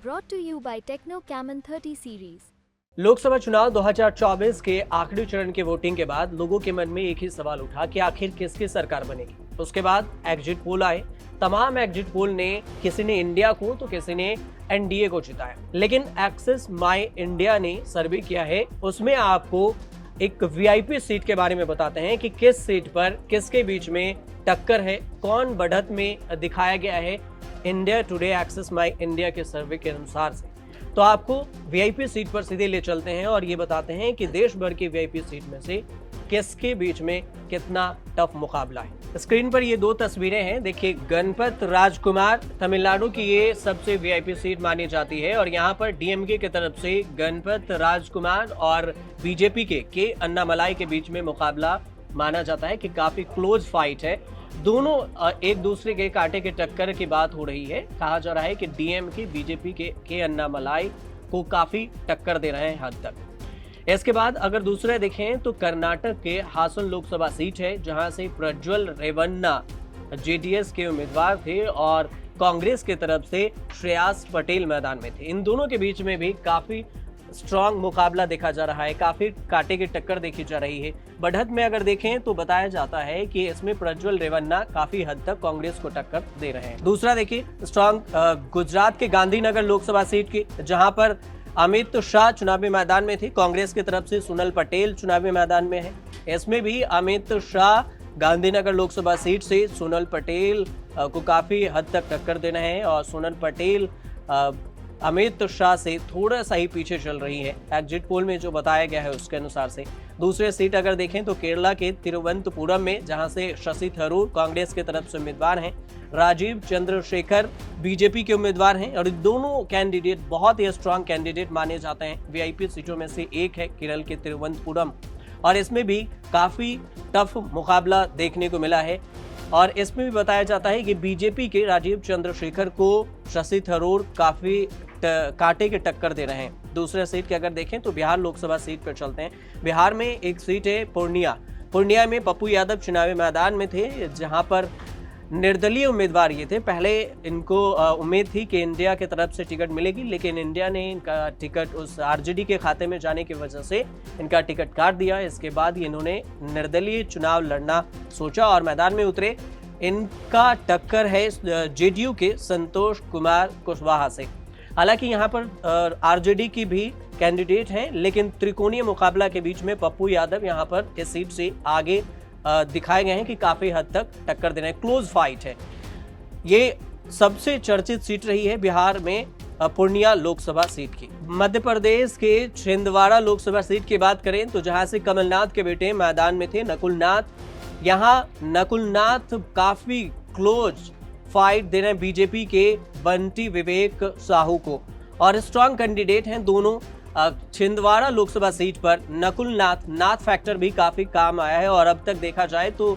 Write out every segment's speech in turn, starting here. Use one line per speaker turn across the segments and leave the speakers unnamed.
brought to you by Techno Camon 30 series.
Lok Sabha चुनाव 2024 के आखिरी चरण के वोटिंग के बाद लोगों के मन में एक ही सवाल उठा कि आखिर किसकी सरकार बनेगी। उसके बाद एग्जिट पोल आए। तमाम एग्जिट पोल ने किसी ने इंडिया को तो किसी ने एनडीए को जिताया, लेकिन एक्सिस माई इंडिया ने सर्वे किया है। उसमें आपको एक वीआईपी सीट के बारे में बताते हैं कि किस सीट पर किसके बीच में टक्कर है, कौन बढ़त में दिखाया गया है इंडिया टुडे एक्सिस माई इंडिया के सर्वे के अनुसार से। तो आपको वीआईपी सीट पर सीधे ले चलते हैं और ये बताते हैं कि देश भर की वीआईपी सीट में से किसके बीच में कितना टफ मुकाबला है। स्क्रीन पर ये दो तस्वीरें हैं, देखिए गणपत राजकुमार तमिलनाडु की ये सबसे वीआईपी सीट मानी जाती है और यहाँ पर डीएमके की तरफ से गणपत राजकुमार और बीजेपी के अन्नामलाई के बीच में मुकाबला माना जाता है कि काफी क्लोज फाइट है। दोनों एक दूसरे के कांटे के टक्कर की बात हो रही है। कहा जा रहा है कि डीएमके बीजेपी के अन्नामलाई को काफी टक्कर दे रहे हैं हद तक। इसके बाद अगर दूसरे देखें तो कर्नाटक के हासन लोकसभा सीट है, जहां से प्रज्वल रेवन्ना जेडीएस के उम्मीदवार थे और कांग्रेस की तरफ से श्रेयास पटेल मैदान में थे। इन दोनों के बीच में भी काफी स्ट्रॉन्ग मुकाबला देखा जा रहा है, काफी कांटे की टक्कर देखी जा रही है। बढ़त में अगर देखें तो बताया जाता है कि इसमें प्रज्वल रेवन्ना काफी हद तक कांग्रेस को टक्कर दे रहे हैं। दूसरा देखिए स्ट्रॉन्ग गुजरात के गांधीनगर लोकसभा सीट की, जहां पर अमित शाह चुनावी मैदान में थे, कांग्रेस की तरफ से सुनील पटेल चुनावी मैदान में है। इसमें भी अमित शाह गांधीनगर लोकसभा सीट से सुनील पटेल को काफी हद तक टक्कर देना है और सुनील पटेल अमित शाह से थोड़ा सा ही पीछे चल रही है एग्जिट पोल में जो बताया गया है उसके अनुसार से। दूसरे सीट अगर देखें तो केरला के तिरुवनंतपुरम में, जहां से शशि थरूर कांग्रेस की तरफ से उम्मीदवार हैं, राजीव चंद्रशेखर बीजेपी के उम्मीदवार हैं और दोनों कैंडिडेट बहुत ही स्ट्रांग कैंडिडेट माने जाते हैं। वीआईपी सीटों में से एक है केरल के तिरुवनंतपुरम और इसमें भी काफी टफ मुकाबला देखने को मिला है और इसमें भी बताया जाता है कि बीजेपी के राजीव चंद्रशेखर को शशि थरूर काफी कांटे के टक्कर दे रहे हैं। दूसरे सीट की अगर देखें तो बिहार लोकसभा सीट पर चलते हैं। बिहार में एक सीट है पूर्णिया में पप्पू यादव चुनावी मैदान में थे, जहां पर निर्दलीय उम्मीदवार ये थे। पहले इनको उम्मीद थी कि इंडिया की तरफ से टिकट मिलेगी, लेकिन इंडिया ने इनका टिकट उस आरजेडी के खाते में जाने की वजह से इनका टिकट काट दिया। इसके बाद इन्होंने निर्दलीय चुनाव लड़ना सोचा और मैदान में उतरे। इनका टक्कर है जेडीयू के संतोष कुमार कुशवाहा से। हालांकि यहाँ पर आरजेडी की भी कैंडिडेट हैं, लेकिन त्रिकोणीय मुकाबला के बीच में पप्पू यादव यहाँ पर इस सीट से आगे दिखाए गए हैं कि काफी हद तक टक्कर देना है, क्लोज फाइट है। ये सबसे चर्चित सीट रही है बिहार में पूर्णिया लोकसभा सीट की। मध्य प्रदेश के छिंदवाड़ा लोकसभा सीट की बात करें तो जहां से कमलनाथ के बेटे मैदान में थे नकुलनाथ। यहाँ नकुलनाथ काफी क्लोज फाइट दे रहे हैं बीजेपी के बंटी विवेक साहू को और स्ट्रांग कैंडिडेट हैं दोनों। छिंदवाड़ा लोकसभा सीट पर नाथ फैक्टर भी काफी काम आया है और अब तक देखा जाए तो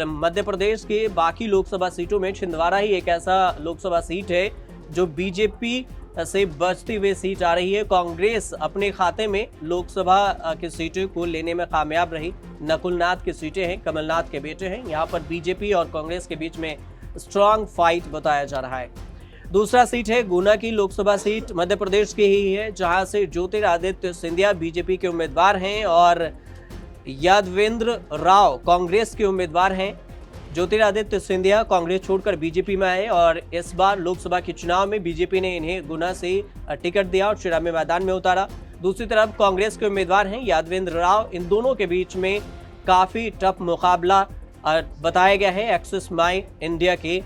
मध्य प्रदेश के बाकी लोकसभा सीटों में छिंदवाड़ा ही एक ऐसा लोकसभा सीट है जो बीजेपी से बचती हुई सीट आ रही है। कांग्रेस अपने खाते में लोकसभा की सीटों को लेने में कामयाब रही। नकुलनाथ की सीटें हैं, कमलनाथ के बेटे हैं। यहाँ पर बीजेपी और कांग्रेस के बीच में स्ट्रॉन्ग फाइट बताया जा रहा है। दूसरा सीट है गुना की लोकसभा सीट, मध्य प्रदेश की ही है, जहां से ज्योतिरादित्य सिंधिया बीजेपी के उम्मीदवार हैं और यादवेंद्र राव कांग्रेस के उम्मीदवार हैं। ज्योतिरादित्य सिंधिया कांग्रेस छोड़कर बीजेपी में आए और इस बार लोकसभा के चुनाव में बीजेपी ने इन्हें गुना से टिकट दिया और चुनावी मैदान में उतारा। दूसरी तरफ कांग्रेस के उम्मीदवार हैं यादवेंद्र राव। इन दोनों के बीच में काफी टफ मुकाबला बताया गया है एक्सिस माई इंडिया के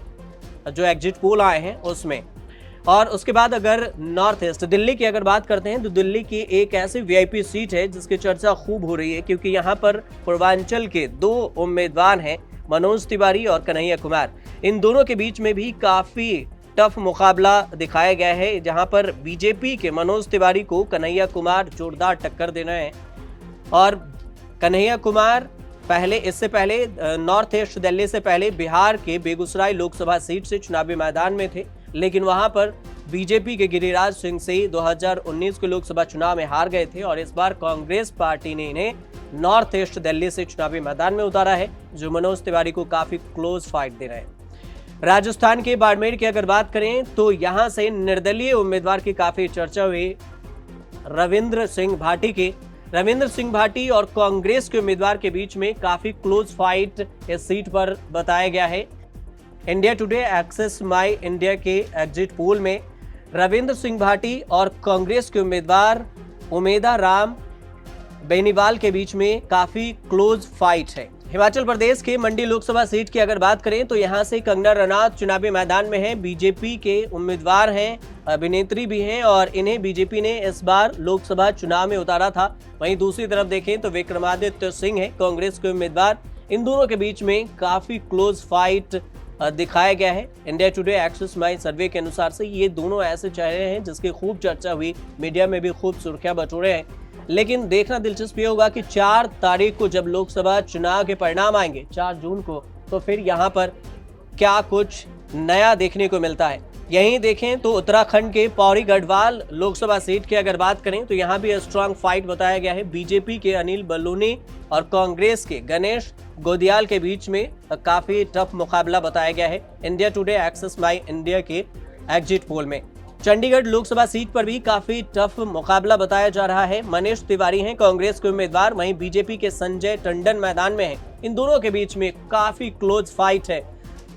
जो एग्जिट पोल आए हैं उसमें। और उसके बाद अगर नॉर्थ ईस्ट दिल्ली की अगर बात करते हैं तो दिल्ली की एक ऐसी वीआईपी सीट है जिसकी चर्चा खूब हो रही है, क्योंकि यहाँ पर पूर्वांचल के दो उम्मीदवार हैं, मनोज तिवारी और कन्हैया कुमार। इन दोनों के बीच में भी काफी टफ मुकाबला दिखाया गया है, जहां पर बीजेपी के मनोज तिवारी को कन्हैया कुमार जोरदार टक्कर दे रहे हैं और कन्हैया कुमार इससे पहले नॉर्थ ईस्ट दिल्ली से पहले बिहार के बेगूसराय लोकसभा सीट से चुनावी मैदान में थे, लेकिन वहां पर बीजेपी के गिरिराज सिंह से 2019 के लोकसभा चुनाव में हार गए थे और इस बार कांग्रेस पार्टी ने इन्हें नॉर्थ ईस्ट दिल्ली से चुनावी मैदान में उतारा है, जो मनोज तिवारी को काफी क्लोज फाइट दे रहे हैं। राजस्थान के बाड़मेर की अगर बात करें तो यहां से निर्दलीय उम्मीदवार की काफी चर्चा हुई रविंद्र सिंह भाटी और कांग्रेस के उम्मीदवार के बीच में काफी क्लोज फाइट इस सीट पर बताया गया है। इंडिया टुडे एक्सेस माई इंडिया के एग्जिट पोल में रविंद्र सिंह भाटी और कांग्रेस के उम्मीदवार उमेदा राम बेनीवाल के बीच में काफी क्लोज फाइट है। हिमाचल प्रदेश के मंडी लोकसभा सीट की अगर बात करें तो यहां से कंगना रनौत चुनावी मैदान में है। बीजेपी के उम्मीदवार हैं, अभिनेत्री भी हैं और इन्हें बीजेपी ने इस बार लोकसभा चुनाव में उतारा था। वहीं दूसरी तरफ देखें तो विक्रमादित्य सिंह है कांग्रेस के उम्मीदवार। इन दोनों के बीच में काफी क्लोज फाइट दिखाया गया है। इंडिया टुडे एक्सेस माई सर्वे के अनुसार से ये दोनों ऐसे चेहरे हैं जिसकी खूब चर्चा हुई, मीडिया में भी खूब सुर्खियां बटोरे हैं। लेकिन देखना दिलचस्प ये होगा कि 4 तारीख को जब लोकसभा चुनाव के परिणाम आएंगे 4 जून को, तो फिर यहाँ पर क्या कुछ नया देखने को मिलता है। यहीं देखें तो उत्तराखंड के पौड़ी गढ़वाल लोकसभा सीट की अगर बात करें तो यहाँ भी स्ट्रांग फाइट बताया गया है। बीजेपी के अनिल बलूनी और कांग्रेस के गणेश गोदियाल के बीच में काफी टफ मुकाबला बताया गया है इंडिया टुडे एक्सेस माई इंडिया के एग्जिट पोल में। चंडीगढ़ लोकसभा सीट पर भी काफी टफ मुकाबला बताया जा रहा है। मनीष तिवारी हैं कांग्रेस के उम्मीदवार, वहीं बीजेपी के संजय टंडन मैदान में हैं। इन दोनों के बीच में काफी क्लोज फाइट है।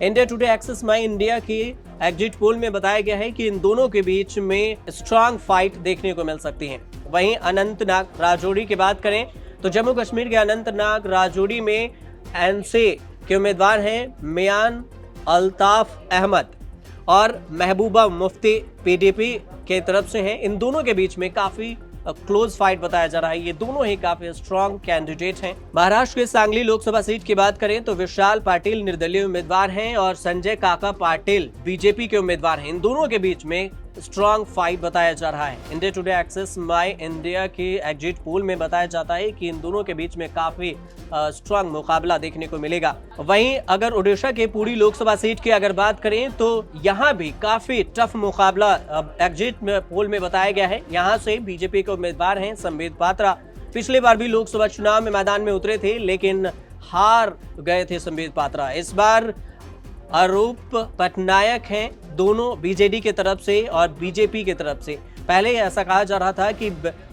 इंडिया टुडे एक्सेस माई इंडिया के एग्जिट पोल में बताया गया है कि इन दोनों के बीच में स्ट्रांग फाइट देखने को मिल सकती है। वहीं अनंतनाग राजौरी की बात करें तो जम्मू कश्मीर के अनंतनाग राजौरी में एनसी के उम्मीदवार हैं मियान अल्ताफ अहमद और महबूबा मुफ्ती पीडीपी के तरफ से हैं। इन दोनों के बीच में काफी क्लोज फाइट बताया जा रहा है। ये दोनों ही काफी स्ट्रांग कैंडिडेट हैं। महाराष्ट्र के सांगली लोकसभा सीट की बात करें तो विशाल पाटिल निर्दलीय उम्मीदवार हैं और संजय काका पाटिल बीजेपी के उम्मीदवार हैं। इन दोनों के बीच में स्ट्रांग फाइट बताया जा रहा है। इंडिया टुडे एक्सेस माई इंडिया के एग्जिट पोल में बताया जाता है कि इन दोनों के बीच में काफी स्ट्रांग मुकाबला देखने को मिलेगा। वहीं अगर ओडिशा के पुरी लोकसभा सीट की अगर बात करें तो यहाँ भी काफी टफ मुकाबला एग्जिट पोल में बताया गया है। यहाँ से बीजेपी के उम्मीदवार हैं संबित पात्रा। पिछली बार भी लोकसभा चुनाव में मैदान में उतरे थे लेकिन हार गए थे संबित पात्रा। इस बार अरूप पटनायक हैं, दोनों बीजेडी के तरफ से और बीजेपी के तरफ से। पहले ऐसा कहा जा रहा था कि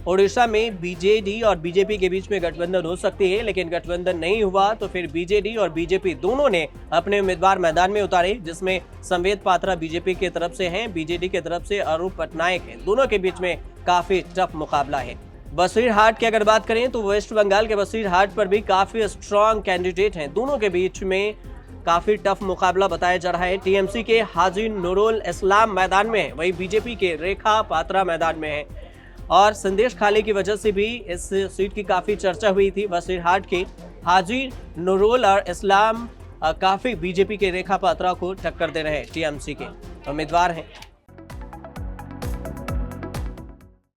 ओडिशा में बीजेडी और बीजेपी के बीच में गठबंधन हो सकती है, लेकिन गठबंधन नहीं हुआ तो फिर बीजेडी और बीजेपी दोनों ने अपने उम्मीदवार मैदान में उतारे, जिसमें संबित पात्रा बीजेपी की तरफ से हैं, बीजेडी की तरफ से अरूप पटनायक हैं। दोनों के बीच में काफी टफ मुकाबला है। बसीरहाट की अगर बात करें तो वेस्ट बंगाल के बसीरहाट पर भी काफी स्ट्रांग कैंडिडेट हैं। दोनों के बीच में काफी टफ मुकाबला बताया जा रहा है। टीएमसी के हाजी नूरुल इस्लाम मैदान में है, वहीं बीजेपी के रेखा पात्रा मैदान में है और संदेश खाली की वजह से भी इस सीट की काफी चर्चा हुई थी। बसीरहाट के हाजी नूरुल और इस्लाम काफी बीजेपी के रेखा पात्रा को टक्कर दे रहे टीएमसी के उम्मीदवार हैं।